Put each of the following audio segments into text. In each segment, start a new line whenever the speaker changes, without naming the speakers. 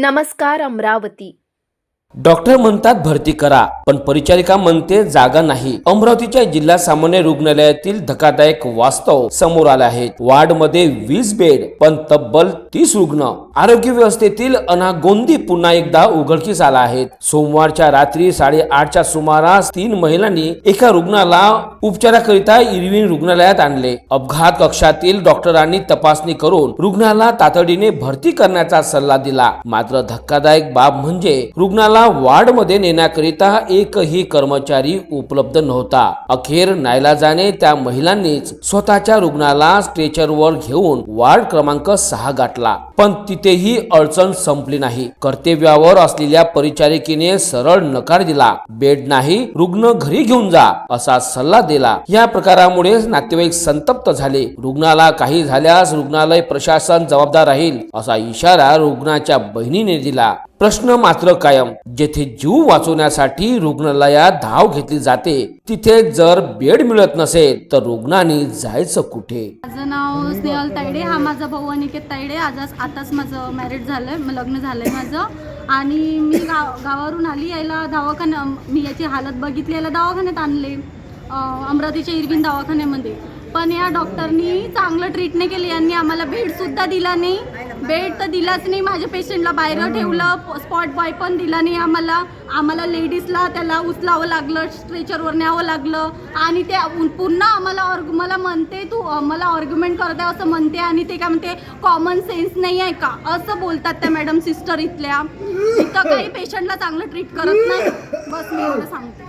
नमस्कार अमरावती।
डॉक्टर म्हणतात भरती करा, पण परिचारिका म्हणते जागा नाही। अमरावतीच्या जिल्हा सामान्य रुग्णालयातील धक्कादायक वास्तव समोर आले आहे। वार्ड मध्ये 20 बेड पण तब्बल 30 रुग्ण। आरोग्य व्यवस्थेतील अनागोंदी पुन्हा एकदा उघडकीस आला आहे। सोमवारच्या रात्री 8:30च्या सुमारास 3 महिलांनी एका रुग्णाला उपचाराकरिता इरविन रुग्णालयात आणले। अपघात कक्षातील डॉक्टरांनी तपासणी करून रुग्णाला तातडीने भरती करण्याचा सल्ला दिला। मात्र धक्कादायक बाब म्हणजे रुग्णाला वार्ड मध्ये नेण्याकरिता एकही कर्मचारी उपलब्ध नव्हता। अखेर नाईलाजाने त्या महिलांनीच स्वतःच्या रुग्णाला स्ट्रेचरवर घेऊन वार्ड क्रमांक 6 गाठला, पण तिथेही अडचण संपली नाही। कर्तव्यावर असलेल्या परिचारिकेने सरळ नकार दिला। बेड नाही, रुग्ण घरी घेऊन जा असा सल्ला दिला। या प्रकारामुळे नातेवाईक संतप्त झाले। रुग्णाला काही झाल्यास रुग्णालय प्रशासन जबाबदार राहील असा इशारा रुग्णाच्या बहिणीने दिला। प्रश्न मात्र कायम, जेथे जीव वाचवण्यासाठी रुग्णालयात धाव घेतली जाते तिथे जर बेड मिळत नसेल तर रुग्णांनी जायचं कुठे?
माझं नाव स्नेहल तायडे, हा माझा भाऊ अनिकेत तायडे। आताच माझं मॅरिड झालंय, लग्न झालंय माझं। आणि मी गावावरून आली, यायला दवाखाना, मी याची हालत बघितली, याला दवाखान्यात आणले, अमरावतीच्या इरविन दवाखान्यामध्ये। पण या डॉक्टरनी चांगलं ट्रीट नाही केली। यांनी आम्हाला बेडसुद्धा दिला नाही, बेड तर दिलाच नाही। माझ्या पेशंटला बाहेर ठेवलं, स्पॉट बॉय पण दिला नाही आम्हाला लेडीजला त्याला उचलावं लागलं, स्ट्रेचरवर न्यावं लागलं। आणि ते पुन्हा आम्हाला मला म्हणते, तू मला आर्ग्युमेंट करते असं म्हणते। आणि ते काय म्हणते, कॉमन सेन्स नाही आहे का असं बोलतात त्या मॅडम सिस्टर इथल्या। इथं काही पेशंटला चांगलं ट्रीट करत नाही, बस मी एवढं सांगते।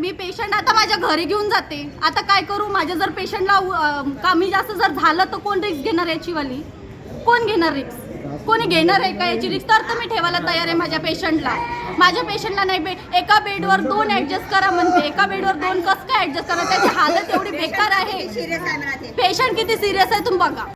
मी पेशंट आता माझ्या घरी घेऊन जाते, आता काय करू? माझ्या जर पेशंटला कमी जास्त जर झालं तर कोण रिस्क घेणार? याची वाली कोण घेणार रिस्क? कोणी घेणार आहे का याची रिस्क? तर मी ठेवायला तयार आहे माझ्या पेशंटला नाही। एका बेडवर 2 ऍडजस्ट करा म्हणते, एका बेडवर 2 कसं काय ऍडजस्ट करा? त्याची हालत एवढी बेकार आहे। पेशंट किती सिरियस आहे तुम्ही बघा।